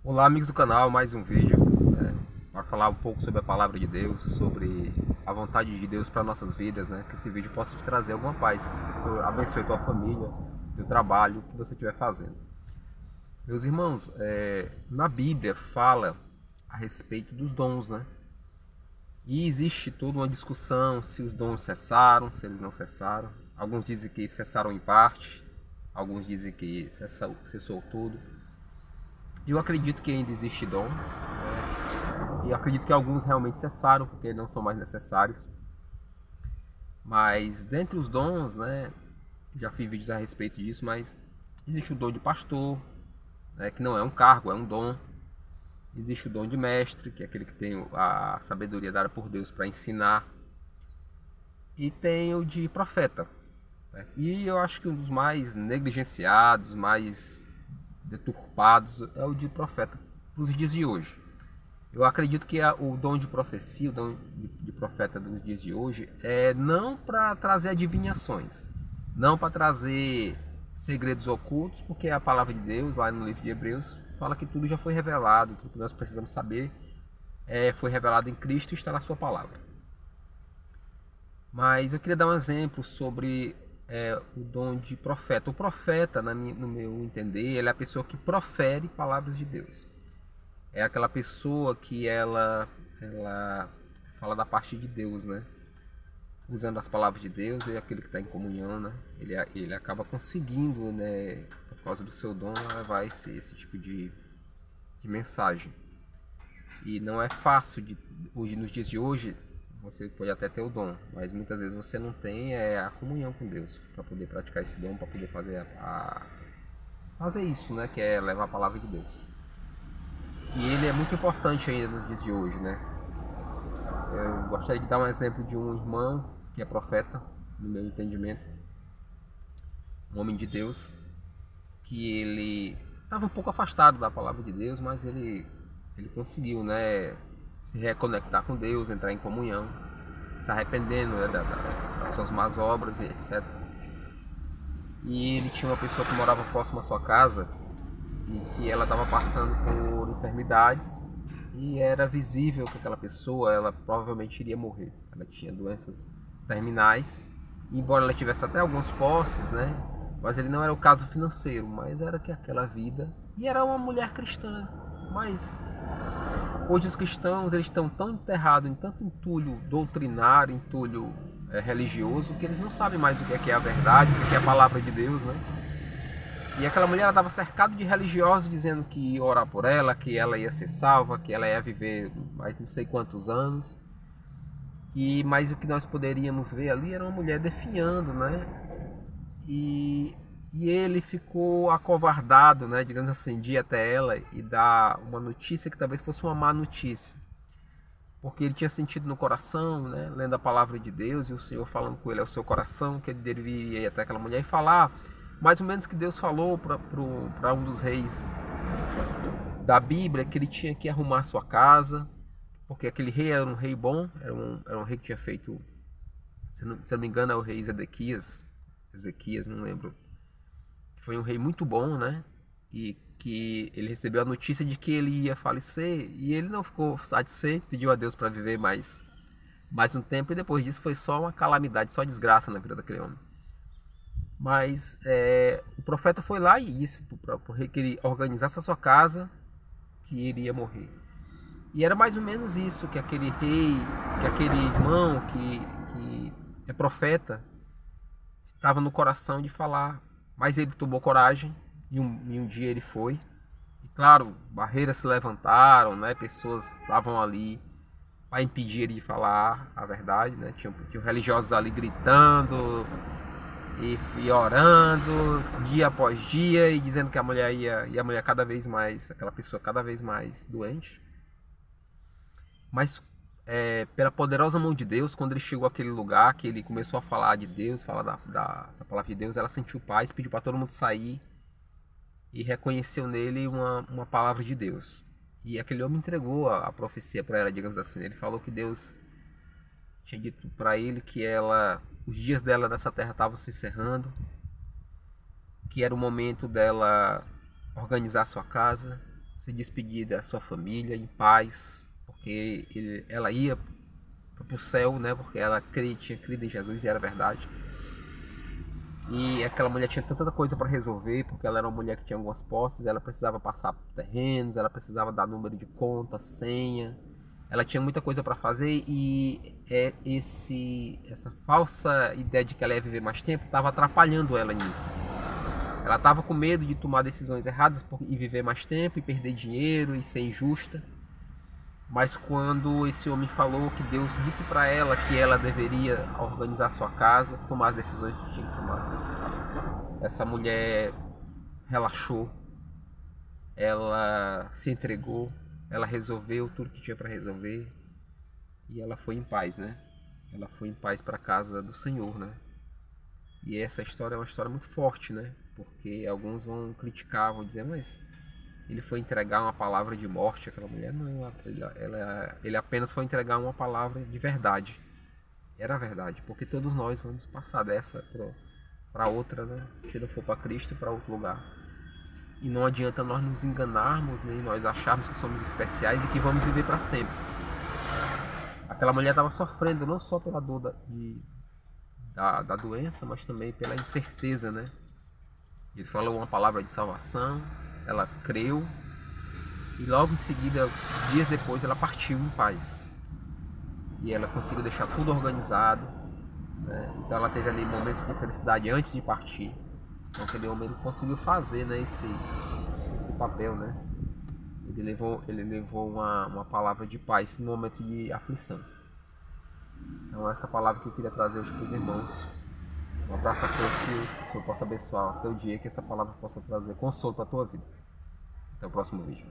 Olá, amigos do canal, mais um vídeo para falar um pouco sobre a palavra de Deus, sobre a vontade de Deus para nossas vidas, né? Que esse vídeo possa te trazer alguma paz, que o Senhor abençoe tua família, teu trabalho, o que você estiver fazendo. Meus irmãos, na Bíblia fala a respeito dos dons, né? E existe toda uma discussão se os dons cessaram, se eles não cessaram. Alguns dizem que cessaram em parte, alguns dizem que cessou tudo. Eu acredito que ainda existem dons, e eu acredito que alguns realmente cessaram porque não são mais necessários. Mas dentre os dons, né, já fiz vídeos a respeito disso, mas existe o dom de pastor, né, que não é um cargo, é um dom. Existe o dom de mestre, que é aquele que tem a sabedoria dada por Deus para ensinar. E tem o de profeta, né? E eu acho que um dos mais negligenciados, mais deturpados, é o de profeta para os dias de hoje. Eu acredito que o dom de profecia, o dom de profeta dos dias de hoje, é não para trazer adivinhações, não para trazer segredos ocultos, porque a palavra de Deus, lá no livro de Hebreus, fala que tudo já foi revelado, tudo que nós precisamos saber foi revelado em Cristo e está na sua palavra. Mas eu queria dar um exemplo sobre o dom de profeta. O profeta, no meu entender, ele é a pessoa que profere palavras de Deus. É aquela pessoa que ela fala da parte de Deus, né? Usando as palavras de Deus, e aquele que está em comunhão, né? Ele acaba conseguindo, né? Por causa do seu dom, levar esse tipo de mensagem. E não é fácil, hoje, nos dias de hoje, você pode até ter o dom, mas muitas vezes você não tem a comunhão com Deus para poder praticar esse dom, para poder fazer isso, né? Que é levar a palavra de Deus. E ele é muito importante ainda nos dias de hoje, né? Eu gostaria de dar um exemplo de um irmão que é profeta, no meu entendimento, um homem de Deus, que ele estava um pouco afastado da palavra de Deus, mas ele conseguiu, né, se reconectar com Deus, entrar em comunhão, se arrependendo, né, das suas más obras e etc. E ele tinha uma pessoa que morava próximo à sua casa e que ela estava passando por enfermidades e era visível que aquela pessoa, ela provavelmente iria morrer. Ela tinha doenças terminais, embora ela tivesse até alguns posses, né? Mas ele não era o caso financeiro, mas era que aquela vida, e era uma mulher cristã. Mas hoje os cristãos, eles estão tão enterrados em tanto entulho doutrinário, entulho religioso, que eles não sabem mais o que é a verdade, o que é a palavra de Deus, né? E aquela mulher estava cercada de religiosos dizendo que ia orar por ela, que ela ia ser salva, que ela ia viver mais não sei quantos anos. Mas o que nós poderíamos ver ali era uma mulher definhando, né? E ele ficou acovardado, né? Digamos assim, de ir até ela e dar uma notícia que talvez fosse uma má notícia. Porque ele tinha sentido no coração, né? Lendo a palavra de Deus e o Senhor falando com ele ao seu coração, que ele deveria ir até aquela mulher e falar mais ou menos que Deus falou para um dos reis da Bíblia, que ele tinha que arrumar sua casa, porque aquele rei era um rei bom, era um rei que tinha feito, se não me engano, é o rei Ezequias, não lembro. Foi um rei muito bom, né? E que ele recebeu a notícia de que ele ia falecer e ele não ficou satisfeito, pediu a Deus para viver mais um tempo, e depois disso foi só uma calamidade, só desgraça na vida daquele homem. Mas o profeta foi lá e disse para o rei que ele organizasse a sua casa, que iria morrer. E era mais ou menos isso que aquele rei, que aquele irmão que é profeta, estava no coração de falar. Mas ele tomou coragem e um dia ele foi. E claro, barreiras se levantaram, né? Pessoas estavam ali para impedir ele de falar a verdade, né? Tinham religiosos ali gritando e orando dia após dia e dizendo que a mulher ia a mulher cada vez mais, aquela pessoa cada vez mais doente. Mas pela poderosa mão de Deus, quando ele chegou àquele lugar, que ele começou a falar de Deus, falar da palavra de Deus, ela sentiu paz, pediu para todo mundo sair e reconheceu nele uma palavra de Deus. E aquele homem entregou a profecia para ela, digamos assim. Ele falou que Deus tinha dito para ele que os dias dela nessa terra estavam se encerrando, que era o momento dela organizar sua casa, se despedir da sua família em paz, porque ela ia para o céu, né? Porque ela tinha crido em Jesus e era verdade. E aquela mulher tinha tanta coisa para resolver, porque ela era uma mulher que tinha algumas posses, ela precisava passar terrenos, ela precisava dar número de conta, senha. Ela tinha muita coisa para fazer e essa falsa ideia de que ela ia viver mais tempo estava atrapalhando ela nisso. Ela estava com medo de tomar decisões erradas e viver mais tempo e perder dinheiro e ser injusta. Mas quando esse homem falou que Deus disse para ela que ela deveria organizar sua casa, tomar as decisões que tinha que tomar, essa mulher relaxou, ela se entregou, ela resolveu tudo que tinha para resolver e ela foi em paz, né? Ela foi em paz para a casa do Senhor, né? E essa história é uma história muito forte, né? Porque alguns vão criticar, vão dizer, mas ele foi entregar uma palavra de morte àquela mulher. Não, ele apenas foi entregar uma palavra de verdade. Era verdade, porque todos nós vamos passar dessa para outra, né? Se não for para Cristo, para outro lugar. E não adianta nós nos enganarmos, nem nós acharmos que somos especiais e que vamos viver para sempre. Aquela mulher estava sofrendo não só pela dor da doença, mas também pela incerteza, né? Ele falou uma palavra de salvação, ela creu e logo em seguida, dias depois, ela partiu em paz. E ela conseguiu deixar tudo organizado, né? Então ela teve ali momentos de felicidade antes de partir. Então aquele homem conseguiu fazer, né, esse papel, né? Ele levou uma palavra de paz no momento de aflição. Então essa palavra que eu queria trazer hoje para os irmãos. Um abraço a todos, que o Senhor possa abençoar o teu dia, que essa palavra possa trazer consolo para a tua vida. Até o próximo vídeo.